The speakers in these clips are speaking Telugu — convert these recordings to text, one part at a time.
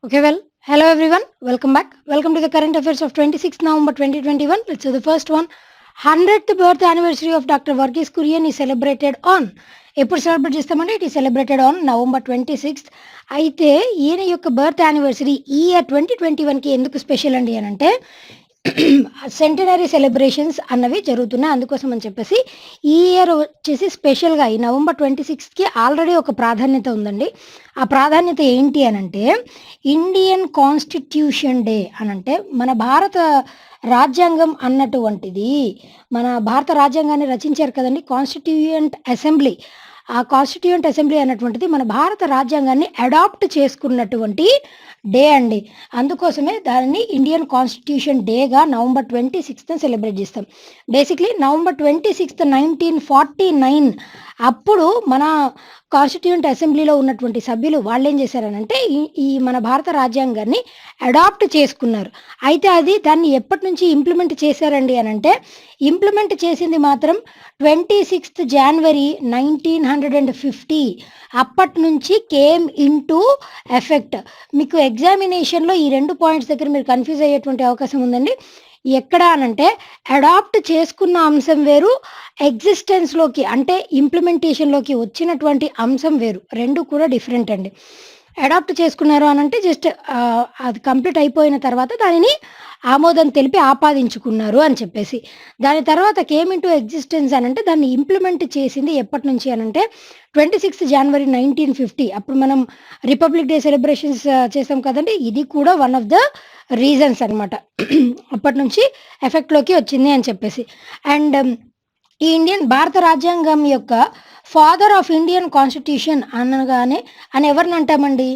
Hello everyone, welcome back. Welcome to the current affairs of 26th November 2021. Let's do the first one. 100th birth anniversary of Dr. Varghese Kurian is celebrated on. ఎప్పుడు సెలబ్రేట్ చేస్తామంటే it is celebrated on November 26th. అయితే ఈయన యొక్క బర్త్ యానివర్సరీ ఈ ఇయర్ 2021కి ఎందుకు స్పెషల్ అండి అని అంటే సెంటనరీ సెలబ్రేషన్స్ అన్నవి జరుగుతున్నాయి. అందుకోసం అని చెప్పేసి ఈ ఇయర్ వచ్చేసి స్పెషల్గా ఈ నవంబర్ 26కి ఆల్రెడీ ఒక ప్రాధాన్యత ఉందండి. ఆ ప్రాధాన్యత ఏంటి అనంటే ఇండియన్ కాన్స్టిట్యూషన్ డే అనంటే మన భారత రాజ్యాంగం అన్నటువంటిది, మన భారత రాజ్యాంగాన్ని రచించారు కదండి కాన్స్టిట్యూయెంట్ అసెంబ్లీ. ఆ కాన్స్టిట్యూయెంట్ అసెంబ్లీ అన్నటువంటిది మన భారత రాజ్యాంగాన్ని అడాప్ట్ చేసుకున్నటువంటి డే అండి. అందుకోసమే దానిని ఇండియన్ కాన్స్టిట్యూషన్ డేగా నవంబర్ 26th సెలబ్రేట్ చేస్తాం. బేసిక్లీ నవంబర్ 26th 1949 అప్పుడు మన కాన్స్టిట్యూయెంట్ అసెంబ్లీలో ఉన్నటువంటి సభ్యులు వాళ్ళు ఏం చేశారనంటే ఈ మన భారత రాజ్యాంగాన్ని అడాప్ట్ చేసుకున్నారు. అయితే అది దాన్ని ఎప్పటి నుంచి ఇంప్లిమెంట్ చేశారండి అనంటే ఇంప్లిమెంట్ చేసింది మాత్రం 26th January 1950 అప్పటి నుంచి కేమ్ ఇంటూ ఎఫెక్ట్. మీకు ఎగ్జామినేషన్లో ఈ 2 పాయింట్స్ దగ్గర మీరు కన్ఫ్యూజ్ అయ్యేటువంటి అవకాశం ఉందండి. ఎక్కడ అనంటే అడాప్ట్ చేసుకున్న అంశం వేరు, ఎగ్జిస్టెన్స్లోకి అంటే ఇంప్లిమెంటేషన్లోకి వచ్చినటువంటి అంశం వేరు, రెండు కూడా డిఫరెంట్ అండి. అడాప్ట్ చేసుకున్నారు అనంటే జస్ట్ అది కంప్లీట్ అయిపోయిన తర్వాత దానిని ఆమోదం తెలిపి ఆపాదించుకున్నారు అని చెప్పేసి. దాని తర్వాత కేమ్ ఇంటూ ఎగ్జిస్టెన్స్ అనంటే దాన్ని ఇంప్లిమెంట్ చేసింది ఎప్పటి నుంచి అనంటే 26th January 1950. అప్పుడు మనం రిపబ్లిక్ డే సెలబ్రేషన్స్ చేసాం కదండి, ఇది కూడా వన్ ఆఫ్ ద రీజన్స్ అనమాట. అప్పటి నుంచి ఎఫెక్ట్లోకి వచ్చింది అని చెప్పేసి. అండ్ ఈ ఇండియన్ భారత రాజ్యాంగం యొక్క ఫాదర్ ఆఫ్ ఇండియన్ కాన్స్టిట్యూషన్ అనగానే అని ఎవరిని అంటామండి?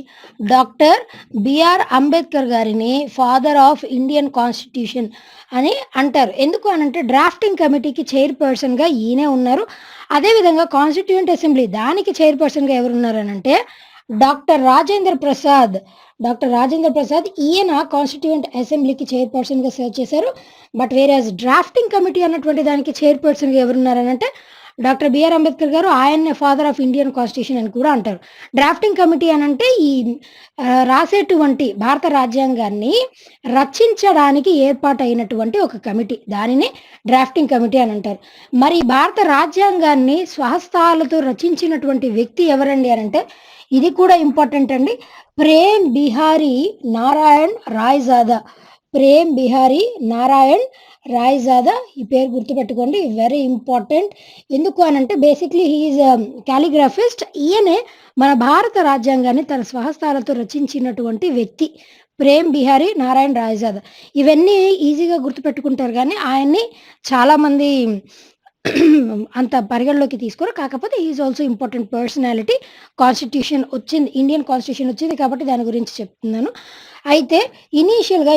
డాక్టర్ బిఆర్ అంబేద్కర్ గారిని ఫాదర్ ఆఫ్ ఇండియన్ కాన్స్టిట్యూషన్ అని అంటారు. ఎందుకు అనంటే డ్రాఫ్టింగ్ కమిటీకి చైర్పర్సన్గా ఈయనే ఉన్నారు. అదేవిధంగా కాన్స్టిట్యూయెంట్ అసెంబ్లీ దానికి చైర్పర్సన్గా ఎవరున్నారు అనంటే డాక్టర్ రాజేంద్ర ప్రసాద్. ఈయన కాన్స్టిట్యూయెంట్ అసెంబ్లీకి చైర్పర్సన్గా సర్వ్ చేశారు. బట్ వేరేస్ డ్రాఫ్టింగ్ కమిటీ అన్నటువంటి దానికి చైర్పర్సన్గా ఎవరున్నారనంటే డాక్టర్ బిఆర్ అంబేద్కర్ గారు. ఆయన్నే ఫాదర్ ఆఫ్ ఇండియన్ కాన్స్టిట్యూషన్ అని కూడా అంటారు. డ్రాఫ్టింగ్ కమిటీ అనంటే ఈ రాసేటువంటి భారత రాజ్యాంగాన్ని రచించడానికి ఏర్పాటైనటువంటి ఒక కమిటీ, దానిని డ్రాఫ్టింగ్ కమిటీ అని అంటారు. మరి భారత రాజ్యాంగాన్ని స్వహస్తాలతో రచించినటువంటి వ్యక్తి ఎవరండి అనంటే ఇది కూడా ఇంపార్టెంట్ అండి, ప్రేమ్ బిహారీ నారాయణ్ రాయ్జాదా. ఈ పేరు గుర్తుపెట్టుకోండి, వెరీ ఇంపార్టెంట్. ఎందుకు అనంటే బేసిక్లీ హీఈస్ క్యాలిగ్రాఫిస్ట్. ఈయనే మన భారత రాజ్యాంగాన్ని తన స్వహస్తాలతో రచించినటువంటి వ్యక్తి ప్రేమ్ బిహారీ నారాయణ్ రాయ్జాదా. ఇవన్నీ ఈజీగా గుర్తుపెట్టుకుంటారు కానీ ఆయన్ని చాలామంది అంత పరిగణలోకి తీసుకోరు. కాకపోతే is also important personality. Indian constitution వచ్చింది కాబట్టి దాని గురించి చెప్తున్నాను. అయితే ఇనీషియల్గా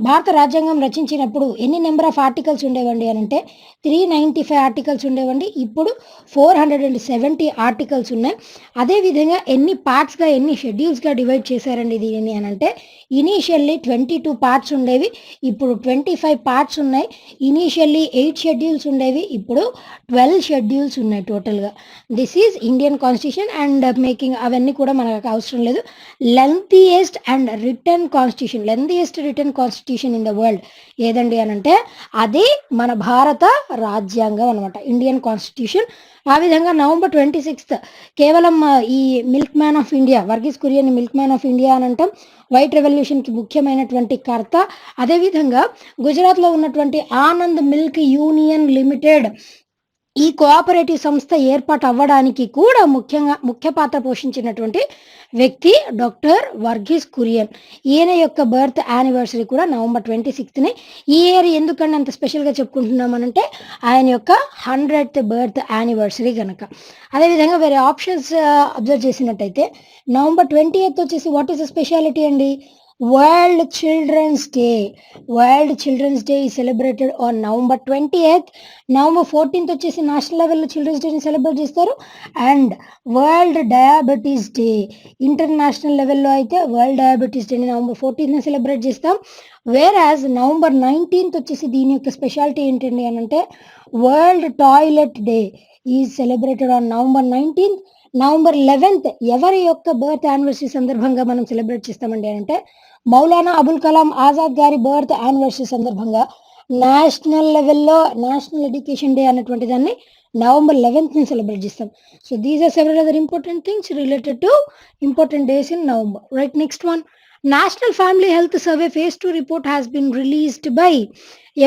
భారత రాజ్యాంగం రచించినప్పుడు ఎన్ని నెంబర్ ఆఫ్ ఆర్టికల్స్ ఉండేవండి అనంటే 395 ఆర్టికల్స్ ఉండేవండి. ఇప్పుడు 470 ఆర్టికల్స్ ఉన్నాయి. అదేవిధంగా ఎన్ని పార్ట్స్గా ఎన్ని షెడ్యూల్స్గా డివైడ్ చేశారండి దీనిని అనంటే ఇనీషియల్లీ 22 పార్ట్స్ ఉండేవి, ఇప్పుడు 25 పార్ట్స్ ఉన్నాయి. ఇనీషియల్లీ 8 షెడ్యూల్స్ ఉండేవి, ఇప్పుడు 12 షెడ్యూల్స్ ఉన్నాయి టోటల్గా. This is Indian constitution and making అవన్నీ కూడా మనకు అవసరం లేదు. Lengthiest return constitution in the world ఏదండి అనంటే అది మన భారత రాజ్యాంగం అనమాట, ఇండియన్ కాన్స్టిట్యూషన్. ఆ విధంగా నవంబర్ 26th కేవలం ఈ milkman of India Verghese Kurien milkman of India అని అంటాం. వైట్ రెవల్యూషన్కి ముఖ్యమైనటువంటి కర్త. అదేవిధంగా గుజరాత్లో ఉన్నటువంటి ఆనంద్ మిల్క్ యూనియన్ లిమిటెడ్ ఈ కోఆపరేటివ్ సంస్థ ఏర్పాటు అవ్వడానికి కూడా ముఖ్య పాత్ర పోషించినటువంటి వ్యక్తి డాక్టర్ వర్గీస్ కురియన్. ఈయన యొక్క బర్త్ యానివర్సరీ కూడా నవంబర్ 26th. ఈ ఇయర్ ఎందుకంటే అంత స్పెషల్గా చెప్పుకుంటున్నామనంటే ఆయన యొక్క 100th బర్త్ యానివర్సరీ కనుక. అదేవిధంగా వేరే ఆప్షన్స్ అబ్జర్వ్ చేసినట్టయితే నవంబర్ 20th వచ్చేసి వాట్ ఈస్ ద స్పెషాలిటీ అండి? World children's day is celebrated on November 20th. November 14th వచ్చేసి నేషనల్ లెవెల్లో చిల్డ్రన్స్ డేని సెలబ్రేట్ చేస్తారు. And world diabetes day international లెవెల్లో అయితే వరల్డ్ డయాబెటీస్ డేని నవంబర్ 14th సెలబ్రేట్ చేస్తాం. వేరాజ్ నవంబర్ 19th వచ్చేసి దీని యొక్క స్పెషాలిటీ ఏంటండి అని అంటే world toilet day is celebrated on November 19th. November 11th ఎవరి యొక్క బర్త్ యానివర్సరీ సందర్భంగా మనం సెలబ్రేట్ చేస్తామండి అంటే మౌలానా అబుల్ కలాం ఆజాద్ గారి బర్త్ యానివర్సరీ సందర్భంగా నేషనల్ లెవెల్లో నేషనల్ ఎడ్యుకేషన్ డే అనేటువంటి దాన్ని నవంబర్ 11th ని సెలబ్రేట్ చేస్తాం. So these are several other important things related to important days in November. Right, next one, national family health survey phase 2 report has been released by,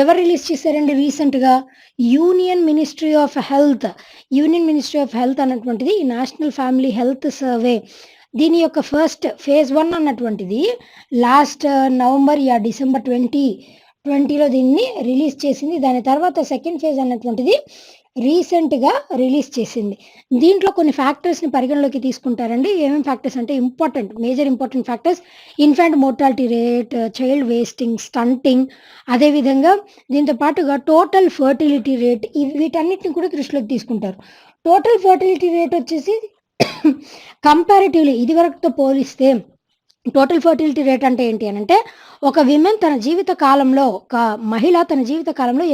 ఎవరు రిలీజ్ చేశారండి రీసెంట్గా? Union ministry of health. Union ministry of health అన్నటువంటిది ఈ నేషనల్ ఫ్యామిలీ హెల్త్ సర్వే దీని యొక్క ఫస్ట్ ఫేజ్ 1 అన్నటువంటిది లాస్ట్ నవంబర్ యా డిసెంబర్ 2020లో దీన్ని రిలీజ్ చేసింది. దాని తర్వాత సెకండ్ ఫేజ్ అన్నటువంటిది రీసెంట్గా రిలీజ్ చేసింది. దీంట్లో కొన్ని ఫ్యాక్టర్స్ని పరిగణలోకి తీసుకుంటారండి. ఏమేమి ఫ్యాక్టర్స్ అంటే major important factors infant mortality rate, child wasting, stunting, అదేవిధంగా దీంతో పాటుగా టోటల్ ఫర్టిలిటీ రేట్, వీటన్నిటిని కూడా దృష్టిలోకి తీసుకుంటారు. టోటల్ ఫర్టిలిటీ రేట్ వచ్చేసి కంపారిటివ్లీ ఇదివరకుతో పోలిస్తే టోటల్ ఫర్టిలిటీ రేట్ అంటే ఏంటి అని అంటే ఒక విమెన్ తన జీవిత కాలంలో, ఒక మహిళ తన జీవిత కాలంలో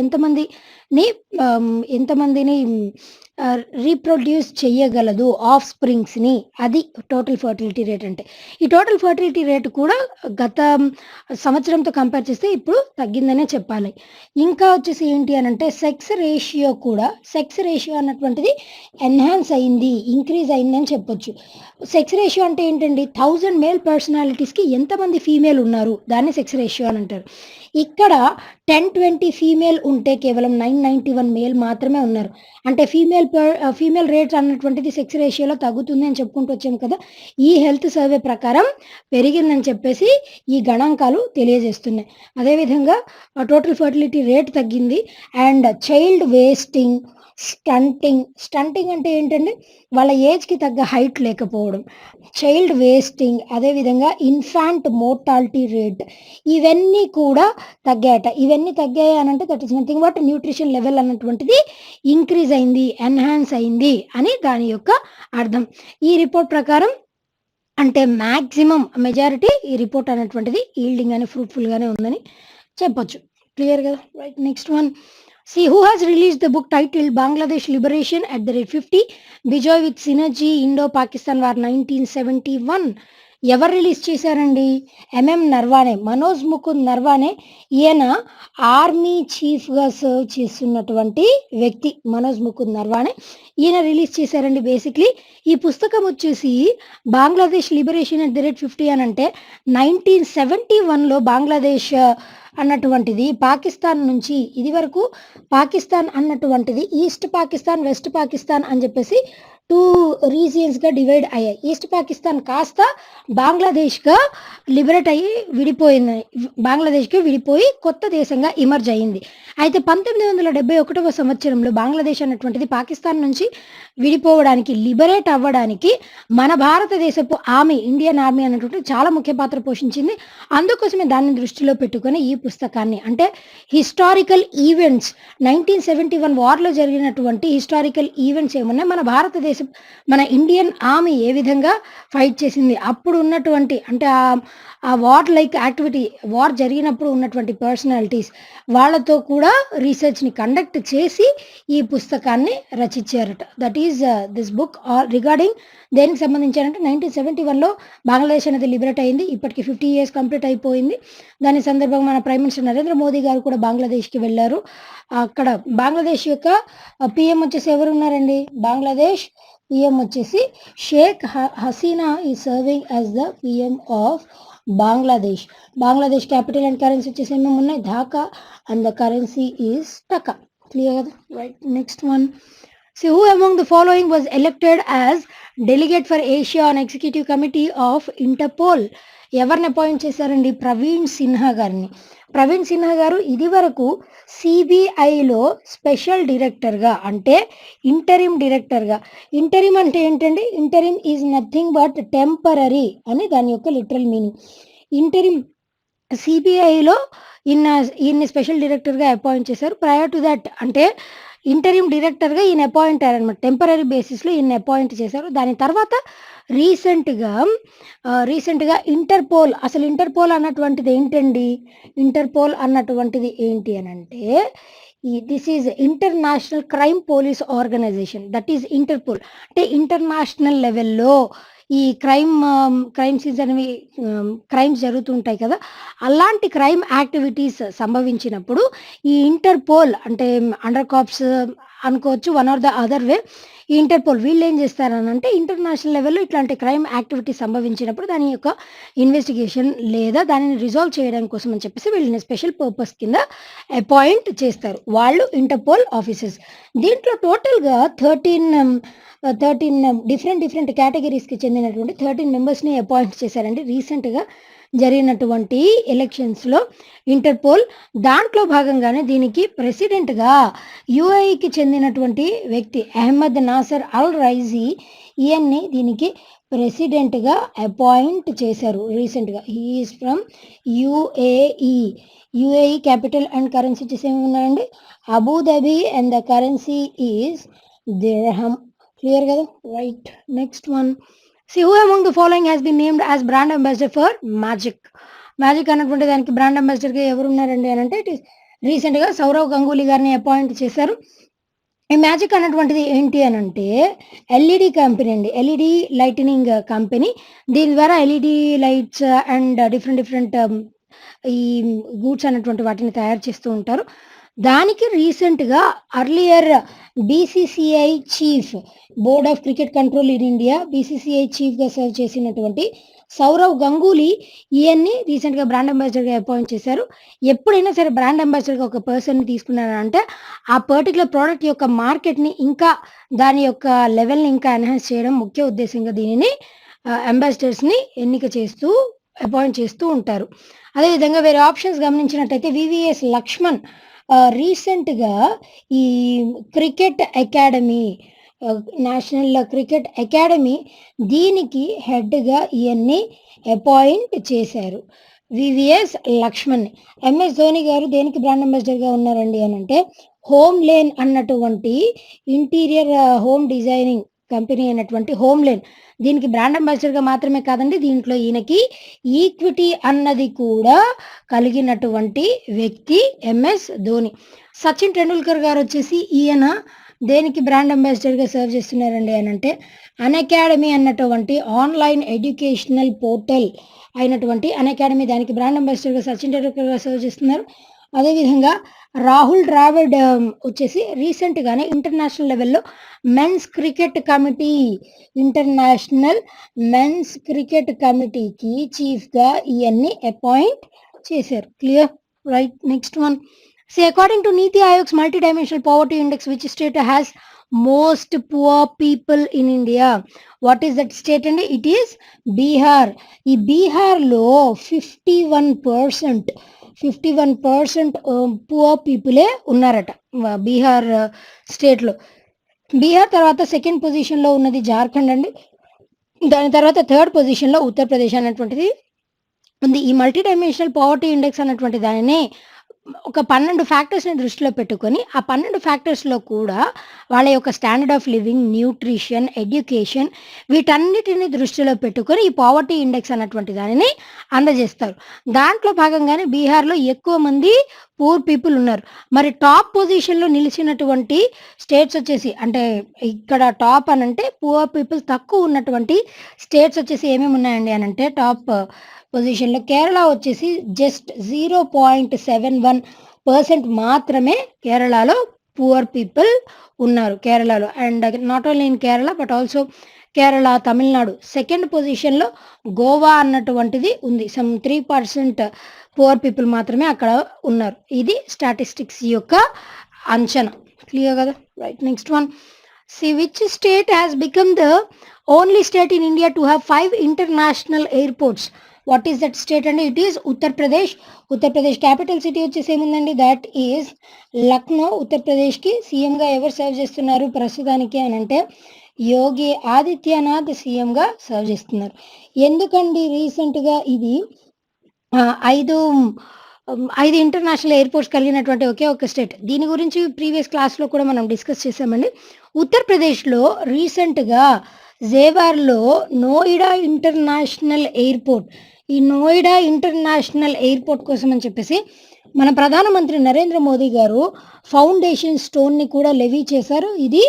ఎంతమందిని రీప్రొడ్యూస్ చేయగలదు ఆఫ్ స్ప్రింగ్స్ని, అది టోటల్ ఫర్టిలిటీ రేట్ అంటే. ఈ టోటల్ ఫర్టిలిటీ రేట్ కూడా గత సంవత్సరంతో కంపేర్ చేస్తే ఇప్పుడు తగ్గిందనే చెప్పాలి. ఇంకా వచ్చేసి ఏంటి అని అంటే సెక్స్ రేషియో అన్నటువంటిది ఎన్హాన్స్ అయింది, ఇంక్రీజ్ అయింది అని చెప్పొచ్చు. సెక్స్ రేషియో అంటే ఏంటండి? 1000 మేల్ పర్సనాలిటీస్కి ఎంతమంది ఫీమేల్ ఉన్నారు, దాన్ని సెక్స్ రేషియో అని అంటారు. ఇక్కడ 1020 ఫీమేల్ ఉంటే కేవలం 991 మేల్ మాత్రమే ఉన్నారు. అంటే ఫీమేల్ రేట్ అన్నటువంటిది సెక్స్ రేషియోలో తగ్గుతుంది అని చెప్పుకుంటూ వచ్చాం కదా. ఈ హెల్త్ సర్వే ప్రకారం పెరిగిందని చెప్పేసి ఈ గణాంకాలు తెలియజేస్తున్నాయి. అదేవిధంగా టోటల్ ఫర్టిలిటీ రేట్ తగ్గింది. అండ్ చైల్డ్ వేస్టింగ్, స్టంటింగ్ అంటే ఏంటండి? వాళ్ళ ఏజ్కి తగ్గ హైట్ లేకపోవడం, చైల్డ్ వేస్టింగ్, అదేవిధంగా ఇన్ఫాంట్ మోర్టాలిటీ రేట్, ఇవన్నీ కూడా తగ్గాయట. ఇవన్నీ తగ్గాయి అని అంటే that is nothing but nutrition level అన్నటువంటిది ఇంక్రీజ్ అయింది, ఎన్హాన్స్ అయింది అని దాని యొక్క అర్థం. ఈ రిపోర్ట్ ప్రకారం అంటే మ్యాక్సిమం మెజారిటీ ఈ రిపోర్ట్ అనేటువంటిది ఈల్డింగ్ అని ఫ్రూట్ఫుల్గానే ఉందని చెప్పొచ్చు. క్లియర్ కదా? Right, next one, see who has released the book titled Bangladesh Liberation at the rate 50 Bijoy with Synergy Indo-Pakistan War 1971. ఎవరు రిలీజ్ చేశారండి? ఎంఎం నర్వానే, మనోజ్ ముకుంద్ నర్వానే. ఈయన ఆర్మీ చీఫ్గా సర్వ్ చేస్తున్నటువంటి వ్యక్తి మనోజ్ ముకుంద్ నర్వానే. ఈయన రిలీజ్ చేశారండి. బేసిక్లీ ఈ పుస్తకం వచ్చేసి Bangladesh liberation at the rate 50 అని అంటే 1971లో బంగ్లాదేశ్ అన్నటువంటిది పాకిస్తాన్ నుంచి, ఇది వరకు పాకిస్తాన్ అన్నటువంటిది ఈస్ట్ పాకిస్తాన్, వెస్ట్ పాకిస్తాన్ అని చెప్పేసి 2 రీజియన్స్గా డివైడ్ అయ్యాయి. ఈస్ట్ పాకిస్తాన్ కాస్త బంగ్లాదేశ్గా లిబరేట్ అయ్యి విడిపోయి కొత్త దేశంగా ఇమర్జ్ అయ్యింది. అయితే 1971వ సంవత్సరంలో బంగ్లాదేశ్ అన్నటువంటిది పాకిస్తాన్ నుంచి విడిపోవడానికి, లిబరేట్ అవ్వడానికి మన భారతదేశపు ఇండియన్ ఆర్మీ అన్నటువంటి చాలా ముఖ్య పాత్ర పోషించింది. అందుకోసమే దాన్ని దృష్టిలో పెట్టుకొని ఈ పుస్తకాన్ని, అంటే హిస్టారికల్ ఈవెంట్స్ 1971 వార్లో జరిగినటువంటి హిస్టారికల్ ఈవెంట్స్ ఏమున్నాయి, మన ఇండియన్ ఆర్మీ ఏ విధంగా ఫైట్ చేసింది, అప్పుడు ఉన్నటువంటి అంటే ఆ వార్ జరిగినప్పుడు ఉన్నటువంటి పర్సనాలిటీస్ వాళ్ళతో కూడా రీసెర్చ్ని కండక్ట్ చేసి ఈ పుస్తకాన్ని రచించారట. That is this book regarding దేనికి సంబంధించారంటే 1971లో బంగ్లాదేశ్ అనేది లిబరేట్ అయింది. ఇప్పటికి 50 years కంప్లీట్ అయిపోయింది. దాని సందర్భంగా మన ప్రైమ్ మినిస్టర్ నరేంద్ర మోదీ గారు కూడా బంగ్లాదేశ్కి వెళ్ళారు. అక్కడ బంగ్లాదేశ్ యొక్క పిఎం వచ్చేసి ఎవరు ఉన్నారండి? బంగ్లాదేశ్ పిఎం వచ్చేసి షేక్ హసీనా ఈ serving as the PM of Bangladesh. Bangladesh capital and currency వచ్చేసి ఏమేమి ఉన్నాయి? Dhaka and the currency is taka. Clear కదా? Right, next one, see who among the following was elected as delegate for Asia on executive committee of Interpol. ఎవరిని అపాయింట్ చేశారండి? ప్రవీణ్ సిన్హా గారిని. ప్రవీణ్ సిన్హా గారు ఇది వరకు సిబిఐలో స్పెషల్ డైరెక్టర్గా, అంటే ఇంటరిమ్ డైరెక్టర్గా. ఇంటరిమ్ అంటే ఏంటండి? Interim is nothing but temporary అని దాని యొక్క లిటరల్ మీనింగ్. ఇంటరిమ్ సిబిఐలో ఈయన్ని స్పెషల్ డైరెక్టర్గా అపాయింట్ చేశారు. ప్రయర్ టు దట్ అంటే ఇంటరిమ్ డైరెక్టర్గా ఈయన అపాయింట్ అయ్యారనమాట. టెంపరీ బేసిస్లో ఈయన అపాయింట్ చేశారు. దాని తర్వాత రీసెంట్గా ఇంటర్పోల్ అన్నటువంటిది ఏంటండి? ఇంటర్పోల్ అన్నటువంటిది ఏంటి అని అంటే this is international crime police organization, that is Interpol. అంటే ఇంటర్నేషనల్ లెవెల్లో ఈ క్రైమ్ సీన్స్ అనేవి క్రైమ్స్ జరుగుతుంటాయి కదా, అలాంటి క్రైమ్ యాక్టివిటీస్ సంభవించినప్పుడు ఈ ఇంటర్పోల్ అంటే అండర్ కాప్స్ అనుకోవచ్చు, one or the other way. ఈ ఇంటర్పోల్ వీళ్ళు ఏం చేస్తారనంటే ఇంటర్నేషనల్ లెవెల్లో ఇట్లాంటి క్రైమ్ యాక్టివిటీ సంభవించినప్పుడు దాని యొక్క ఇన్వెస్టిగేషన్ లేదా దానిని రిజాల్వ్ చేయడం కోసం అని చెప్పేసి వీళ్ళని స్పెషల్ పర్పస్ కింద అపాయింట్ చేస్తారు. వాళ్ళు ఇంటర్పోల్ ఆఫీసర్స్. దీంట్లో టోటల్‌గా 13 డిఫరెంట్ కేటగరీస్‌కి చెందినటువంటి 13 మెంబర్స్‌ని అపాయింట్ చేశారండి రీసెంట్‌గా జరిగినటువంటి ఎలక్షన్స్‌లో ఇంటర్పోల్. దాంట్లో భాగంగానే దీనికి ప్రెసిడెంట్‌గా యూఏఈకి చెందినటువంటి వ్యక్తి అహ్మద్ నాసర్ అల్ రైజీ ఈయన్ని దీనికి ప్రెసిడెంట్‌గా అపాయింట్ చేశారు రీసెంట్‌గా. He is from UAE. UAE capital and currency వచ్చేసి ఏమున్నాయండి? Abu Dhabi and the currency is dirham. Clear కదా? Right. Next one. See who among the following has been named as brand ambassador for Magic? Magic అన్నటువంటి దానికి బ్రాండ్ అంబాసిడర్‌గా ఎవరున్నారండి అనంటే ఇట్ ఈస్ రీసెంట్‌గా సౌరవ్ గంగూలీ గారిని అపాయింట్ చేశారు. ఈ మ్యాజిక్ అన్నటువంటిది ఏంటి అనంటే ఎల్ఈడి కంపెనీ అండి. LED lightening company. దీని ద్వారా ఎల్ఈడి లైట్స్ అండ్ డిఫరెంట్ ఈ గూడ్స్ అన్నటువంటి వాటిని తయారు చేస్తూ ఉంటారు. దానికి రీసెంట్‌గా earlier BCCI chief, board of cricket control in India BCCI చీఫ్‌గా సర్వ్ చేసినటువంటి సౌరవ్ గంగూలీ ఈయన్ని రీసెంట్‌గా బ్రాండ్ అంబాసిడర్‌గా అపాయింట్ చేశారు. ఎప్పుడైనా సరే బ్రాండ్ అంబాసిడర్‌గా ఒక పర్సన్‌ని తీసుకున్నారంటే ఆ పర్టిక్యులర్ ప్రోడక్ట్ యొక్క మార్కెట్‌ని ఇంకా దాని యొక్క లెవెల్‌ని ఇంకా ఎన్హాన్స్ చేయడం ముఖ్య ఉద్దేశ్యంగా దీనిని అంబాసిడర్స్‌ని ఎన్నిక చేస్తూ అపాయింట్ చేస్తూ ఉంటారు. అదేవిధంగా వేరే ఆప్షన్స్ గమనించినట్టయితే వివిఎస్ లక్ష్మణ్ రీసెంట్‌గా ఈ cricket academy national cricket academy దీనికి హెడ్‌గా ఈయన్ని అపాయింట్ చేశారు. వివిఎస్ లక్ష్మణ్‌ని. ఎంఎస్ ధోని గారు దేనికి బ్రాండ్ అంబాసిడర్‌గా ఉన్నారండి అనంటే హోమ్ లేన్ అన్నటువంటి ఇంటీరియర్ హోమ్ డిజైనింగ్ కంపెనీ అయినటువంటి హోమ్ లేన్ దీనికి బ్రాండ్ అంబాసిడర్‌గా మాత్రమే కాదండి, దీంట్లో ఈయనకి ఈక్విటీ అన్నది కూడా కలిగినటువంటి వ్యక్తి ఎంఎస్ ధోని. సచిన్ టెండూల్కర్ గారొచ్చేసి ఈయన దేనికి బ్రాండ్ అంబాసిడర్‌గా సర్వ్ చేస్తున్నారండి అనంటే అన్‌అకాడమీ అన్నటువంటి ఆన్‌లైన్ ఎడ్యుకేషనల్ పోర్టల్ అయినటువంటి అన్‌అకాడమీ దానికి బ్రాండ్ అంబాసిడర్‌గా సచిన్ టెండూల్కర్ గారు సర్వ్ చేస్తున్నారు. అదేవిధంగా రాహుల్ ద్రావిడ్ వచ్చేసి రీసెంట్‌గానే ఇంటర్నేషనల్ లెవెల్‌లో ఇంటర్నేషనల్ మెన్స్ క్రికెట్ కమిటీకి చీఫ్‌గా ఈయన్ని అపాయింట్ చేశారు. Clear? Right. Next one. See, according to Niti Aayog's multi-dimensional poverty index, which state has most poor people in India? What is that state అండి? It is Bihar. ఈ బీహార్‌లో 51% పూర్ పీపులే ఉన్నారట బీహార్ స్టేట్‌లో. బీహార్ తర్వాత సెకండ్ పొజిషన్‌లో ఉన్నది జార్ఖండ్ అండి. దాని తర్వాత థర్డ్ పొజిషన్‌లో ఉత్తరప్రదేశ్ అనేటువంటిది ఉంది. ఈ మల్టీ డైమెన్షనల్ పావర్టీ ఇండెక్స్ అన్నటువంటి దానిని ఒక 12 ఫ్యాక్టర్స్‌ని దృష్టిలో పెట్టుకొని, ఆ 12 ఫ్యాక్టర్స్‌లో కూడా వాళ్ళ యొక్క standard of living, nutrition, education వీటన్నిటిని దృష్టిలో పెట్టుకొని ఈ పావర్టీ ఇండెక్స్ అన్నటువంటి దానిని అందజేస్తారు. దాంట్లో భాగంగానే బీహార్‌లో ఎక్కువ మంది పూర్ పీపుల్ ఉన్నారు. మరి టాప్ పొజిషన్‌లో నిలిచినటువంటి స్టేట్స్ వచ్చేసి అంటే ఇక్కడ టాప్ అనంటే పూర్ పీపుల్ తక్కువ ఉన్నటువంటి స్టేట్స్ వచ్చేసి ఏమేమి ఉన్నాయండి అనంటే టాప్ పొజిషన్‌లో కేరళ వచ్చేసి జస్ట్ 0.71% మాత్రమే కేరళలో పూర్ పీపుల్ ఉన్నారు కేరళలో. And not only in Kerala but also Kerala, Tamil Nadu. Second పొజిషన్‌లో గోవా అన్నటువంటిది ఉంది. సమ్ 3% పూర్ పీపుల్ మాత్రమే అక్కడ ఉన్నారు. ఇది స్టాటిస్టిక్స్ యొక్క అంచనా. క్లియర్ కదా? Right. Next one. See which state has become the only state in India to have 5 international airports? What is that state అండి? It is Uttar Pradesh. Uttar Pradesh capital city వచ్చేసి ఏముందండి? That is Lucknow. ఉత్తరప్రదేశ్‌కి సీఎంగా ఎవరు సర్వ్ చేస్తున్నారు ప్రస్తుతానికి అనంటే యోగి ఆదిత్యనాథ్ సీఎంగా సర్వ్ చేస్తున్నారు. ఎందుకండి రీసెంట్‌గా ఇది 5 ఇంటర్నేషనల్ ఎయిర్‌పోర్ట్స్ కలిగినటువంటి ఒకే ఒక స్టేట్. దీని గురించి ప్రీవియస్ క్లాస్‌లో కూడా మనం డిస్కస్ చేసామండి. ఉత్తరప్రదేశ్‌లో రీసెంట్‌గా జేవార్‌లో నోయిడా ఇంటర్నేషనల్ ఎయిర్‌పోర్ట్. ఈ నోయిడా ఇంటర్నేషనల్ ఎయిర్‌పోర్ట్ కోసం అని చెప్పేసి మన ప్రధానమంత్రి నరేంద్ర మోదీ గారు ఫౌండేషన్ స్టోన్‌ని కూడా లెవీ చేశారు. ఇది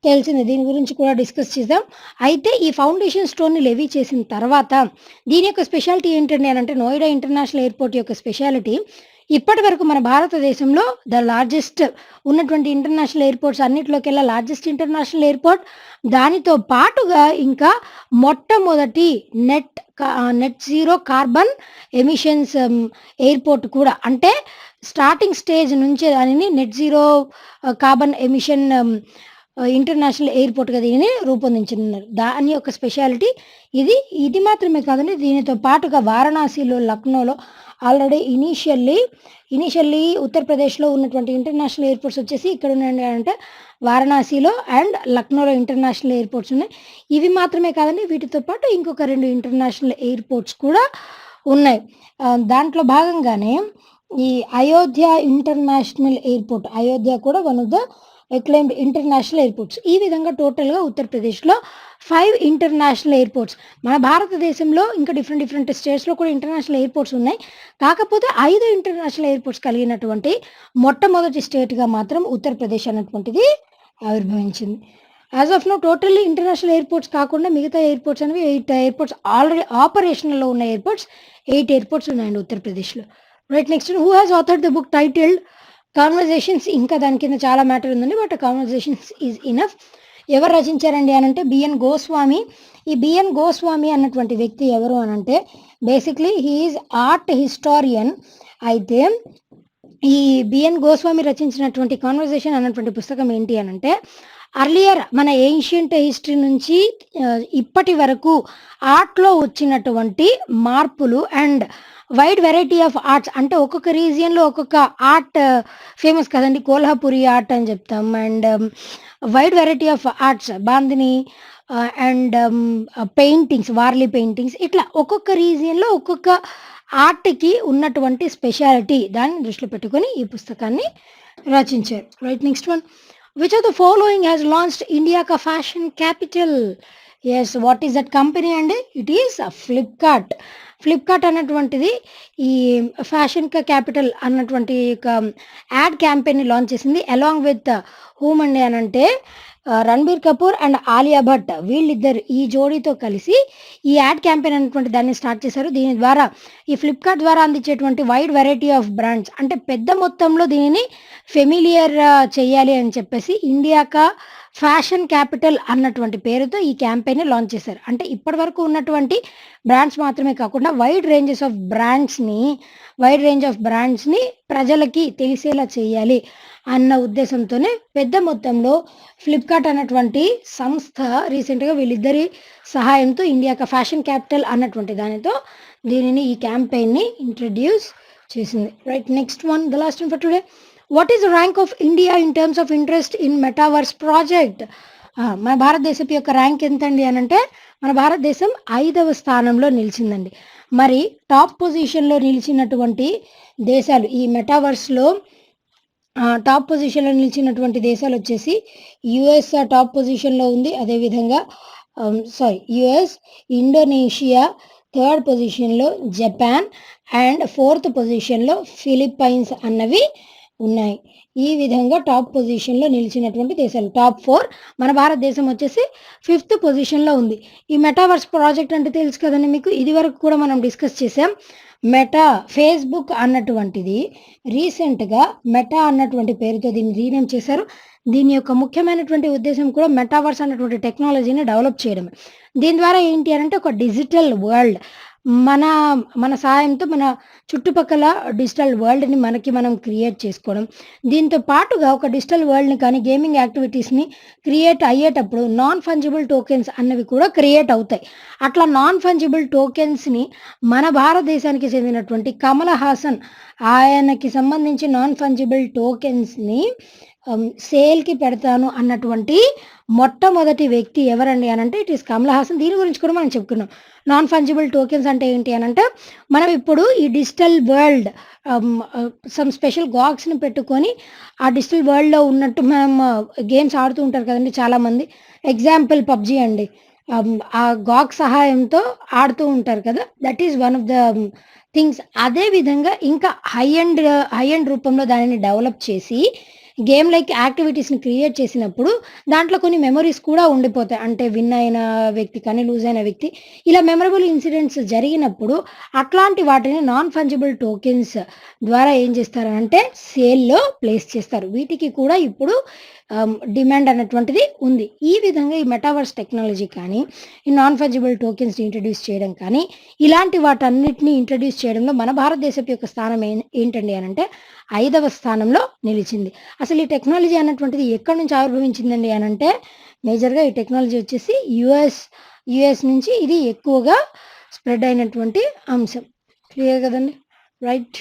తెలిసిందే. దీని గురించి కూడా డిస్కస్ చేద్దాం. అయితే ఈ ఫౌండేషన్ స్టోన్‌ని లెవీ చేసిన తర్వాత దీని యొక్క స్పెషాలిటీ ఏంటండి అనంటే నోయిడా ఇంటర్నేషనల్ ఎయిర్‌పోర్ట్ యొక్క స్పెషాలిటీ ఇప్పటివరకు మన భారతదేశంలో ద లార్జెస్ట్ ఉన్నటువంటి ఇంటర్నేషనల్ ఎయిర్‌పోర్ట్స్ అన్నిట్లోకెల్లా లార్జెస్ట్ ఇంటర్నేషనల్ ఎయిర్‌పోర్ట్. దానితో పాటుగా ఇంకా మొట్టమొదటి net zero carbon emissions airport కూడా. అంటే స్టార్టింగ్ స్టేజ్ నుంచే దానిని net zero carbon emission international ఎయిర్‌పోర్ట్‌గా దీనిని రూపొందించనున్నారు. దాని యొక్క స్పెషాలిటీ ఇది. ఇది మాత్రమే కాదండి, దీనితో పాటుగా వారణాసిలో, లక్నోలో ఆల్రెడీ ఇనీషియల్లీ ఉత్తరప్రదేశ్‌లో ఉన్నటువంటి ఇంటర్నేషనల్ ఎయిర్‌పోర్ట్స్ వచ్చేసి ఇక్కడ ఉన్నాయండి అంటే వారణాసిలో అండ్ లక్నోలో ఇంటర్నేషనల్ ఎయిర్‌పోర్ట్స్ ఉన్నాయి. ఇవి మాత్రమే కాదండి, వీటితో పాటు ఇంకొక 2 ఇంటర్నేషనల్ ఎయిర్‌పోర్ట్స్ కూడా ఉన్నాయి. దాంట్లో భాగంగానే ఈ అయోధ్య ఇంటర్నేషనల్ ఎయిర్‌పోర్ట్, అయోధ్య కూడా one of the acclaimed international airports. ఈ విధంగా టోటల్‌గా ఉత్తరప్రదేశ్‌లో 5 ఇంటర్నేషనల్ ఎయిర్‌పోర్ట్స్. మన భారతదేశంలో ఇంకా డిఫరెంట్ స్టేట్స్‌లో కూడా ఇంటర్నేషనల్ ఎయిర్‌పోర్ట్స్ ఉన్నాయి. కాకపోతే 5 ఇంటర్నేషనల్ ఎయిర్‌పోర్ట్స్ కలిగినటువంటి మొట్టమొదటి స్టేట్‌గా మాత్రం ఉత్తరప్రదేశ్ అన్నటువంటిది ఆవిర్భవించింది. As of now totally international airports కాకుండా మిగతా ఎయిర్‌పోర్ట్స్ అనేవి 8 ఎయిర్‌పోర్ట్స్ ఆల్రెడీ ఆపరేషనల్‌లో ఉన్న ఎయిర్‌పోర్ట్స్ 8 ఎయిర్‌పోర్ట్స్ ఉన్నాయండి ఉత్తరప్రదేశ్‌లో. Right, next who has authored the book titled conversations. ఇంకా దాని కింద చాలా మ్యాటర్ ఉందండి, బట్ కాన్వర్జేషన్స్ ఈజ్ ఇనఫ్. ఎవరు రచించారండి అనంటే బిఎన్ గోస్వామి. ఈ బిఎన్ గోస్వామి అన్నటువంటి వ్యక్తి ఎవరు అనంటే basically he is art historian. అయితే ఈ బిఎన్ గోస్వామి రచించినటువంటి కాన్వర్జేషన్ అన్నటువంటి పుస్తకం ఏంటి అనంటే అర్లియర్ మన ఏన్షియంట్ హిస్టరీ నుంచి ఇప్పటి వరకు ఆర్ట్లో వచ్చినటువంటి మార్పులు and wide variety of arts. అంటే ఒక్కొక్క రీజియన్లో ఒక్కొక్క ఆర్ట్ ఫేమస్ కదండి, కోల్హాపురి ఆర్ట్ అని చెప్తాం. And wide variety of arts, bandhani and paintings, Warli paintings, ఇట్లా ఒక్కొక్క రీజియన్లో ఒక్కొక్క ఆర్ట్కి ఉన్నటువంటి స్పెషాలిటీ దాన్ని దృష్టిలో పెట్టుకొని ఈ పుస్తకాన్ని రచించారు. Right, next one. Which of the following has launched India కా fashion capital? Yes, what is that company అండి? It is Flipkart. ఫ్లిప్కార్ట్ అన్నటువంటిది ఈ ఫ్యాషన్ కా క్యాపిటల్ అన్నటువంటి యాడ్ క్యాంపెయిన్ని లాంచ్ చేసింది. అలాంగ్ విత్ హూమ్ అండి అనంటే రణబీర్ కపూర్ అండ్ ఆలియా భట్, వీళ్ళిద్దరు ఈ జోడీతో కలిసి ఈ యాడ్ క్యాంపెయిన్ అనేటువంటి దాన్ని స్టార్ట్ చేశారు. దీని ద్వారా ఈ ఫ్లిప్కార్ట్ ద్వారా అందించేటువంటి వైడ్ వెరైటీ ఆఫ్ బ్రాండ్స్, అంటే పెద్ద మొత్తంలో దీనిని ఫెమిలియర్ చేయాలి అని చెప్పేసి ఇండియాకా ఫ్యాషన్ క్యాపిటల్ అన్నటువంటి పేరుతో ఈ క్యాంపెయిన్ని లాంచ్ చేశారు. అంటే ఇప్పటి వరకు ఉన్నటువంటి బ్రాండ్స్ మాత్రమే కాకుండా వైడ్ రేంజ్ ఆఫ్ బ్రాండ్స్ని ప్రజలకి తెలిసేలా చేయాలి అన్న ఉద్దేశంతోనే పెద్ద మొత్తంలో ఫ్లిప్కార్ట్ అన్నటువంటి సంస్థ రీసెంట్గా వీళ్ళిద్దరి సహాయంతో ఇండియాకా ఫ్యాషన్ క్యాపిటల్ అన్నటువంటి దానితో దీనిని ఈ క్యాంపెయిన్ని ఇంట్రడ్యూస్ చేసింది. Right, next one, the last one for today. What is the rank of India in terms of interest in metaverse project? మన భారతదేశపు యొక్క ర్యాంక్ ఎంతండి అనంటే మన భారతదేశం 5వ స్థానంలో నిలిచిందండి. మరి టాప్ పొజిషన్లో నిలిచినటువంటి దేశాలు, ఈ మెటావర్స్లో టాప్ పొజిషన్లో నిలిచినటువంటి దేశాలు వచ్చేసి యుఎస్ టాప్ పొజిషన్లో ఉంది. అదేవిధంగా యుఎస్, ఇండోనేషియా 3rd పొజిషన్లో, జపాన్ అండ్ 4th పొజిషన్లో ఫిలిప్పైన్స్ అన్నవి ఉన్నాయి. ఈ విధంగా టాప్ పొజిషన్లో నిలిచినటువంటి దేశాలు టాప్ 4. మన భారతదేశం వచ్చేసి 5th పొజిషన్లో ఉంది. ఈ మెటావర్స్ ప్రాజెక్ట్ అంటే తెలుసు కదండి మీకు, ఇది వరకు కూడా మనం డిస్కస్ చేసాం. ఫేస్బుక్ అన్నటువంటిది రీసెంట్గా మెటా అన్నటువంటి పేరుతో దీన్ని రీనేమ్ చేశారు. దీని యొక్క ముఖ్యమైనటువంటి ఉద్దేశం కూడా మెటావర్స్ అన్నటువంటి టెక్నాలజీని డెవలప్ చేయడమే. దీని ద్వారా ఏంటి అనంటే ఒక డిజిటల్ వరల్డ్, మన సహాయంతో మన చుట్టుపక్కల డిజిటల్ వరల్డ్ని మనం క్రియేట్ చేసుకోవడం. దీంతో పాటుగా ఒక డిజిటల్ వరల్డ్ని కానీ గేమింగ్ యాక్టివిటీస్ని క్రియేట్ అయ్యేటప్పుడు నాన్ ఫంజిబుల్ టోకెన్స్ అన్నవి కూడా క్రియేట్ అవుతాయి. అట్లా నాన్ ఫంజిబుల్ టోకెన్స్ని మన భారతదేశానికి చెందినటువంటి కమల్ హాసన్, ఆయనకి సంబంధించి నాన్ ఫంజిబుల్ టోకెన్స్ని సేల్కి పెడతాను అన్నటువంటి మొట్టమొదటి వ్యక్తి ఎవరండి అనంటే ఇట్ ఈస్ కమల్ హాసన్. దీని గురించి కూడా మనం చెప్పుకున్నాం. నాన్ ఫంజిబుల్ టోకెన్స్ అంటే ఏంటి అనంటే మనం ఇప్పుడు ఈ డిజిటల్ వరల్డ్ సమ్ స్పెషల్ గాగ్స్ని పెట్టుకొని ఆ డిజిటల్ వరల్డ్లో ఉన్నట్టు మనం గేమ్స్ ఆడుతూ ఉంటారు కదండి చాలామంది. ఎగ్జాంపుల్ పబ్జీ అండి. ఆ గాగ్ సహాయంతో ఆడుతూ ఉంటారు కదా! That is one of the things. అదే విధంగా ఇంకా హై ఎండ్ రూపంలో దానిని డెవలప్ చేసి గేమ్ లైక్ యాక్టివిటీస్‌ని క్రియేట్ చేసినప్పుడు దాంట్లో కొన్ని మెమోరీస్ కూడా ఉండిపోతాయి. అంటే విన్ అయిన వ్యక్తి కానీ, లూజ్ అయిన వ్యక్తి ఇలా మెమరబుల్ ఇన్సిడెంట్స్ జరిగినప్పుడు అట్లాంటి వాటిని నాన్ ఫంజిబుల్ టోకెన్స్ ద్వారా ఏం చేస్తారనంటే సేల్‌లో ప్లేస్ చేస్తారు. వీటికి కూడా ఇప్పుడు డిమాండ్ అన్నటువంటిది ఉంది. ఈ విధంగా ఈ మెటావర్స్ టెక్నాలజీ కానీ, ఈ నాన్ ఫంజిబుల్ టోకెన్స్‌ని ఇంట్రొడ్యూస్ చేయడం కానీ, ఇలాంటి వాటన్నిటిని ఇంట్రొడ్యూస్ చేయడంలో మన భారతదేశపు యొక్క స్థానం ఏంటండి అనంటే 5వ స్థానంలో నిలిచింది. అసలు ఈ టెక్నాలజీ అన్నటువంటిది ఎక్కడి నుంచి ఆవిర్భవించిందండి అనంటే మేజర్‌గా ఈ టెక్నాలజీ వచ్చేసి యూఎస్ నుంచి ఇది ఎక్కువగా స్ప్రెడ్ అయినటువంటి అంశం. క్లియర్ కదండీ! Right.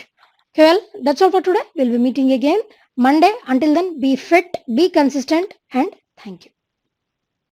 Well, that's all for today. We'll be meeting again Monday. Until then, be fit, be consistent, and thank you.